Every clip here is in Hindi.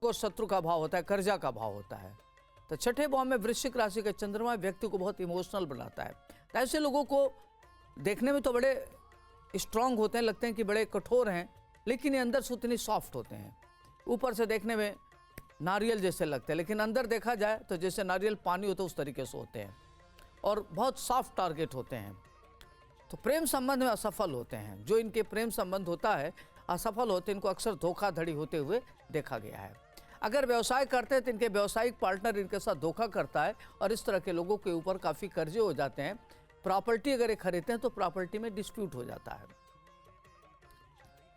कोर्स शत्रु का भाव होता है, कर्जा का भाव होता है। तो छठे भाव में वृश्चिक राशि का चंद्रमा व्यक्ति को बहुत इमोशनल बनाता है। तो ऐसे लोगों को देखने में तो बड़े स्ट्रांग होते हैं, लगते हैं कि बड़े कठोर हैं, लेकिन ये अंदर से उतनी सॉफ्ट होते हैं। ऊपर से देखने में नारियल जैसे लगते हैं, लेकिन अंदर देखा जाए तो जैसे नारियल पानी होता है उस तरीके से होते हैं और बहुत सॉफ्ट टारगेट होते हैं। तो प्रेम संबंध में असफल होते हैं। जो इनके प्रेम संबंध होता है असफल होते हैं, इनको अक्सर धोखाधड़ी होते हुए देखा गया है। अगर व्यवसाय करते हैं तो इनके व्यावसायिक पार्टनर इनके साथ धोखा करता है और इस तरह के लोगों के ऊपर काफ़ी कर्जे हो जाते हैं। प्रॉपर्टी अगर ये खरीदते हैं तो प्रॉपर्टी में डिस्प्यूट हो जाता है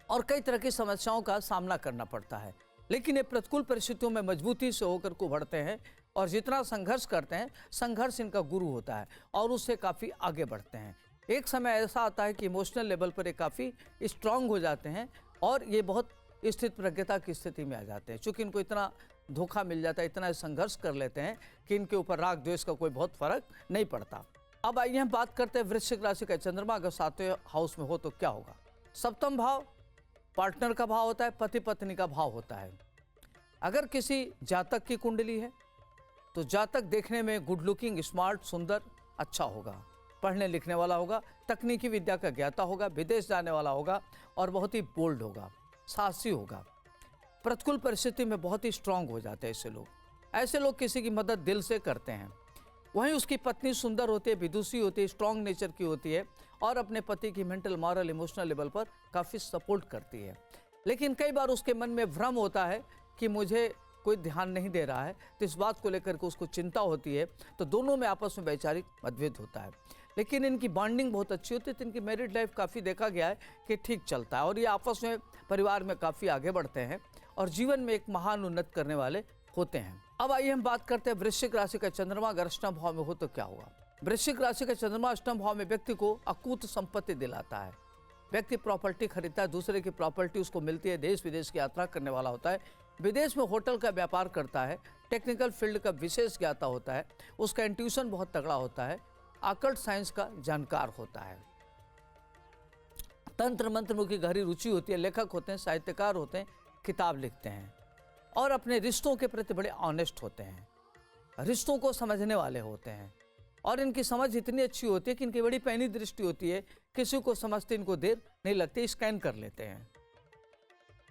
और कई तरह की समस्याओं का सामना करना पड़ता है। लेकिन ये प्रतिकूल परिस्थितियों में मजबूती से होकर को बढ़ते हैं और जितना संघर्ष करते हैं, संघर्ष इनका गुरु होता है और उससे काफ़ी आगे बढ़ते हैं। एक समय ऐसा आता है कि इमोशनल लेवल पर ये काफ़ी स्ट्रांग हो जाते हैं और ये बहुत स्थित प्रज्ञता की स्थिति में आ जाते हैं। चूँकि इनको इतना धोखा मिल जाता है, इतना संघर्ष कर लेते हैं कि इनके ऊपर राग द्वेष का कोई बहुत फर्क नहीं पड़ता। अब आइए हम बात करते हैं वृश्चिक राशि का चंद्रमा अगर 7वें हाउस में हो तो क्या होगा। सप्तम भाव पार्टनर का भाव होता है, पति पत्नी का भाव होता है। अगर किसी जातक की कुंडली है तो जातक देखने में गुड लुकिंग, स्मार्ट, सुंदर, अच्छा होगा, पढ़ने लिखने वाला होगा, तकनीकी विद्या का ज्ञाता होगा, विदेश जाने वाला होगा और बहुत ही बोल्ड होगा, साहसी होगा। प्रतिकूल परिस्थिति में बहुत ही स्ट्रांग हो जाते हैं ऐसे लोग। ऐसे लोग किसी की मदद दिल से करते हैं। वहीं उसकी पत्नी सुंदर होती है, विदुषी होती है, स्ट्रांग नेचर की होती है और अपने पति की मेंटल, मॉरल, इमोशनल लेवल पर काफ़ी सपोर्ट करती है। लेकिन कई बार उसके मन में भ्रम होता है कि मुझे कोई ध्यान नहीं दे रहा है, तो इस बात को लेकर के उसको चिंता होती है। तो दोनों में आपस में वैचारिक मतभेद होता है। लेकिन इनकी बॉन्डिंग बहुत अच्छी होती है, तो इनकी मैरिड लाइफ काफ़ी देखा गया है कि ठीक चलता है और ये आपस में परिवार में काफ़ी आगे बढ़ते हैं और जीवन में एक महान उन्नत करने वाले होते हैं। अब आइए हम बात करते हैं वृश्चिक राशि का चंद्रमा अगर अष्टम भाव में हो तो क्या होगा। वृश्चिक राशि का चंद्रमा अष्टम भाव में व्यक्ति को अकूत संपत्ति दिलाता है। व्यक्ति प्रॉपर्टी खरीदता है, दूसरे की प्रॉपर्टी उसको मिलती है, देश विदेश की यात्रा करने वाला होता है, विदेश में होटल का व्यापार करता है, टेक्निकल फील्ड का विशेष ज्ञाता होता है, उसका इंट्यूशन बहुत तगड़ा होता है, आकल्ट साइंस का जानकार होता है, तंत्र मंत्र में की गहरी रुचि होती है, लेखक होते हैं, साहित्यकार होते हैं, किताब लिखते हैं और अपने रिश्तों के प्रति बड़े ऑनेस्ट होते हैं, रिश्तों को समझने वाले होते हैं और इनकी समझ इतनी अच्छी होती है कि इनकी बड़ी पैनी दृष्टि होती है, किसी को समझते इनको देर नहीं लगती, स्कैन कर लेते हैं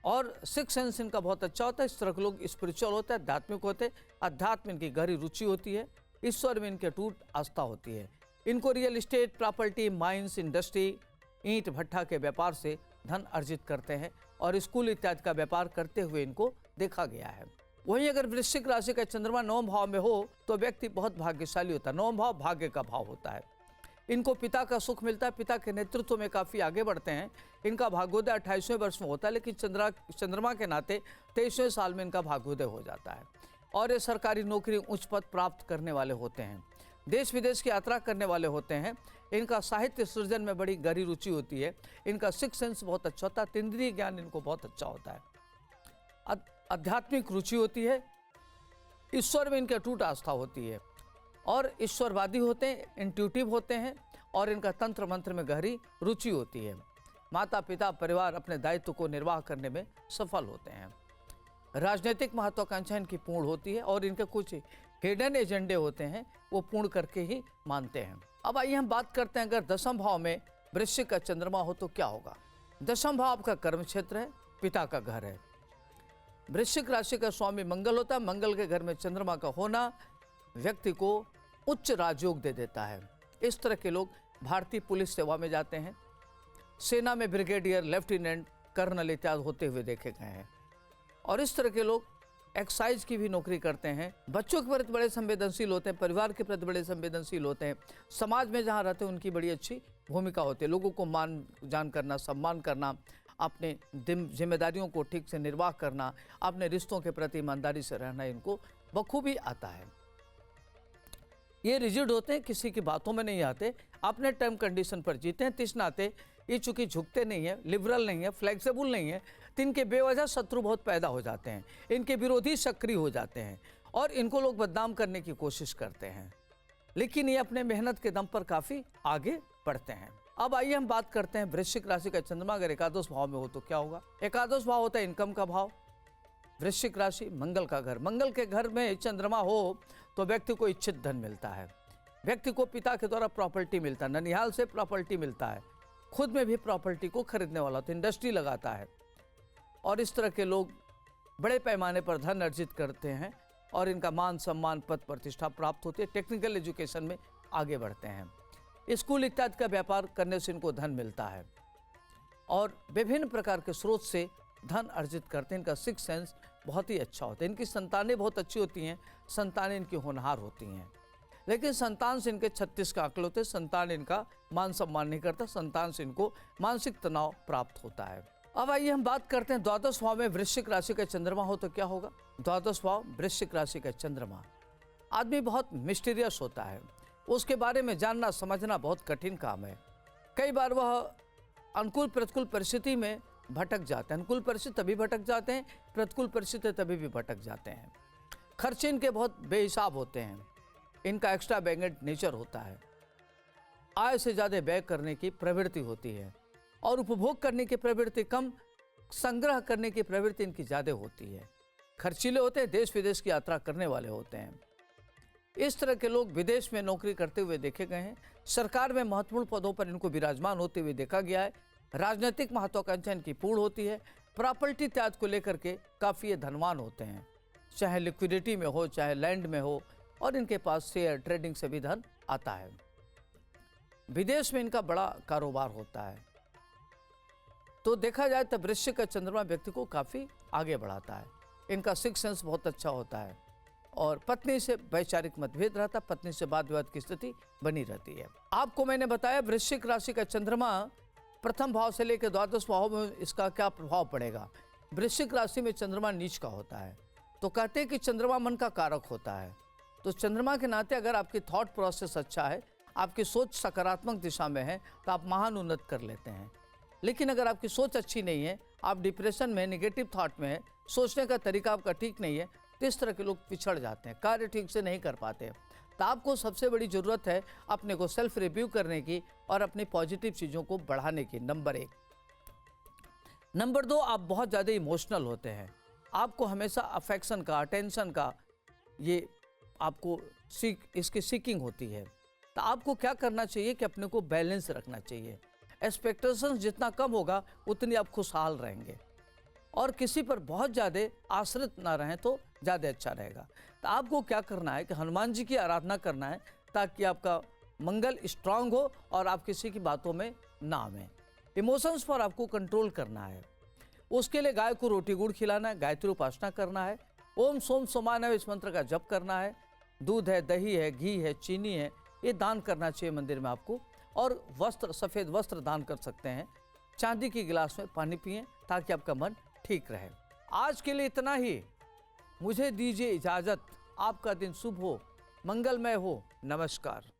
और सिक्स सेंस इनका बहुत अच्छा होता है। इस तरह के लोग स्पिरिचुअल होते हैं, आध्यात्मिक होते हैं, अध्यात्म इनकी गहरी रुचि होती है, ईश्वर में इनकी अटूट आस्था होती है। इनको real estate, property, mines, industry, ईंट भट्ठा के व्यापार से धन अर्जित करते हैं और स्कूल इत्यादि का व्यापार करते हुए इनको देखा गया है। वहीं अगर वृश्चिक राशि का चंद्रमा 9 भाव में हो तो व्यक्ति बहुत भाग्यशाली होता है। 9 भाव भाग्य का भाव होता है। इनको पिता का सुख मिलता है, पिता के नेतृत्व में काफ़ी आगे बढ़ते हैं। इनका भाग्योदय 28वें वर्ष में होता है, लेकिन चंद्रमा के नाते 23वें साल में इनका भाग्योदय हो जाता है और ये सरकारी नौकरी, उच्च पद प्राप्त करने वाले होते हैं, देश विदेश की यात्रा करने वाले होते हैं। इनका साहित्य सृजन में बड़ी गहरी रुचि होती है। इनका सिक्स सेंस बहुत अच्छा होता है, इंद्रिय ज्ञान इनको बहुत अच्छा होता है, आध्यात्मिक रुचि होती है, ईश्वर में इनकी अटूट आस्था होती है और ईश्वरवादी होते हैं, इंट्यूटिव होते हैं और इनका तंत्र मंत्र में गहरी रुचि होती है। माता पिता परिवार अपने दायित्व को निर्वाह करने में सफल होते हैं। राजनीतिक महत्वाकांक्षा इनकी पूर्ण होती है और इनके कुछ हिडन एजेंडे होते हैं, वो पूर्ण करके ही मानते हैं। अब आइए हम बात करते हैं अगर दशम भाव में वृश्चिक का चंद्रमा हो तो क्या होगा। दशम भाव आपका कर्म क्षेत्र है, पिता का घर है। वृश्चिक राशि का स्वामी मंगल होता है। मंगल के घर में चंद्रमा का होना व्यक्ति को उच्च राजयोग दे देता है। इस तरह के लोग भारतीय पुलिस सेवा में जाते हैं, सेना में ब्रिगेडियर, लेफ्टिनेंट, कर्नल इत्यादि होते हुए देखे गए हैं और इस तरह के लोग एक्साइज की भी नौकरी करते हैं। बच्चों के प्रति बड़े संवेदनशील होते हैं, परिवार के प्रति बड़े संवेदनशील होते हैं, समाज में जहाँ रहते हैं उनकी बड़ी अच्छी भूमिका होती है। लोगों को मान जान करना, सम्मान करना, अपने जिम्मेदारियों को ठीक से निर्वाह करना, अपने रिश्तों के प्रति ईमानदारी से रहना इनको बखूबी आता है। ये रिजिड होते हैं, किसी की बातों में नहीं आते, अपने टर्म कंडीशन पर जीते हैं। तिस नाते ये चूँकि झुकते नहीं है, लिबरल नहीं है, फ्लेक्सिबल नहीं है, तो इनके बेवजह शत्रु बहुत पैदा हो जाते हैं, इनके विरोधी सक्रिय हो जाते हैं और इनको लोग बदनाम करने की कोशिश करते हैं, लेकिन ये अपने मेहनत के दम पर काफ़ी आगे बढ़ते हैं। अब आइए हम बात करते हैं वृश्चिक राशि का चंद्रमा अगर एकादश भाव में हो तो क्या होगा। एकादश भाव होता है इनकम का भाव, वृश्चिक राशि, मंगल का घर। मंगल के घर में चंद्रमा हो तो व्यक्ति को इच्छित धन मिलता है, व्यक्ति को पिता के द्वारा प्रॉपर्टी मिलता है, ननिहाल से प्रॉपर्टी मिलता है, खुद में भी प्रॉपर्टी को खरीदने वाला तो इंडस्ट्री लगाता है। और इस तरह के लोग बड़े पैमाने पर धन अर्जित करते हैं और इनका मान सम्मान पद प्रतिष्ठा प्राप्त होती है। टेक्निकल एजुकेशन में आगे बढ़ते हैं। स्कूल इत्यादि का व्यापार करने से इनको धन मिलता है और विभिन्न प्रकार के स्रोत से धन अर्जित करते हैं। इनका सिक्स सेंस बहुत ही अच्छा होता है। इनकी संतानें बहुत अच्छी होती हैं, संतानें इनकी होनहार होती हैं, लेकिन संतान से इनके 36 का आंकड़े होते हैं। संतान इनका मान सम्मान नहीं करता, संतान से इनको मानसिक तनाव प्राप्त होता है। अब आइए हम बात करते हैं द्वादश भाव में वृश्चिक राशि का चंद्रमा हो तो क्या होगा। द्वादश भाव वृश्चिक राशि का चंद्रमा, आदमी बहुत मिस्टीरियस होता है, उसके बारे में जानना समझना बहुत कठिन काम है। कई बार वह अनुकूल प्रतिकूल परिस्थिति में भटक जाते हैं। अनुकूल परिस्थिति तभी भटक जाते हैं, प्रतिकूल परिस्थिति तभी भी भटक जाते हैं। खर्चे इनके बहुत बेहिसाब होते हैं, इनका एक्स्ट्रा बैंगेंट नेचर होता है, आय से ज़्यादा व्यय करने की प्रवृत्ति होती है और उपभोग करने की प्रवृत्ति कम, संग्रह करने की प्रवृत्ति इनकी ज़्यादा होती है। खर्चीले होते हैं, देश विदेश की यात्रा करने वाले होते हैं। इस तरह के लोग विदेश में नौकरी करते हुए देखे गए हैं। सरकार में महत्वपूर्ण पदों पर इनको विराजमान होते हुए देखा गया है। राजनीतिक महत्वाकांक्षा इनकी पूर्ण होती है। प्रॉपर्टी इत्यादि को लेकर के काफ़ी धनवान होते हैं, चाहे लिक्विडिटी में हो चाहे लैंड में हो, और इनके पास शेयर ट्रेडिंग से भी धन आता है। विदेश में इनका बड़ा कारोबार होता है। तो देखा जाए तो वृश्चिक का चंद्रमा व्यक्ति को काफ़ी आगे बढ़ाता है। इनका सिक्स सेंस बहुत अच्छा होता है और पत्नी से वैचारिक मतभेद रहता, पत्नी से वाद विवाद की स्थिति बनी रहती है। आपको मैंने बताया वृश्चिक राशि का चंद्रमा प्रथम भाव से लेकर द्वादश भाव में इसका क्या प्रभाव पड़ेगा। वृश्चिक राशि में चंद्रमा नीच का होता है, तो कहते हैं कि चंद्रमा मन का कारक होता है। तो चंद्रमा के नाते अगर आपकी थॉट प्रोसेस अच्छा है, आपकी सोच सकारात्मक दिशा में है, तो आप महान उन्नत कर लेते हैं। लेकिन अगर आपकी सोच अच्छी नहीं है, आप डिप्रेशन में, नेगेटिव थॉट में है, सोचने का तरीका आपका ठीक नहीं है, तो इस तरह के लोग पिछड़ जाते हैं, कार्य ठीक से नहीं कर पाते। तो आपको सबसे बड़ी ज़रूरत है अपने को सेल्फ रिव्यू करने की और अपनी पॉजिटिव चीज़ों को बढ़ाने की, नंबर 1। नंबर 2, आप बहुत ज़्यादा इमोशनल होते हैं। आपको हमेशा अफेक्शन का, अटेंशन का, ये आपको इसकी सीकिंग होती है। तो आपको क्या करना चाहिए कि अपने को बैलेंस रखना चाहिए। एक्सपेक्टेशंस जितना कम होगा उतनी आप खुशहाल रहेंगे और किसी पर बहुत ज़्यादा आश्रित ना रहें तो ज़्यादा अच्छा रहेगा। तो आपको क्या करना है कि हनुमान जी की आराधना करना है ताकि आपका मंगल स्ट्रांग हो और आप किसी की बातों में ना आवें। इमोशंस पर आपको कंट्रोल करना है। उसके लिए गाय को रोटी गुड़ खिलाना है, गायत्री उपासना करना है, ओम सोम सोमानव इस मंत्र का जप करना है, दूध है, दही है, घी है, चीनी है, ये दान करना चाहिए मंदिर में आपको। और वस्त्र, सफ़ेद वस्त्र दान कर सकते हैं। चांदी की गिलास में पानी पिएं ताकि आपका मन ठीक रहे। आज के लिए इतना ही, मुझे दीजिए इजाज़त। आपका दिन शुभ हो, मंगलमय हो। नमस्कार।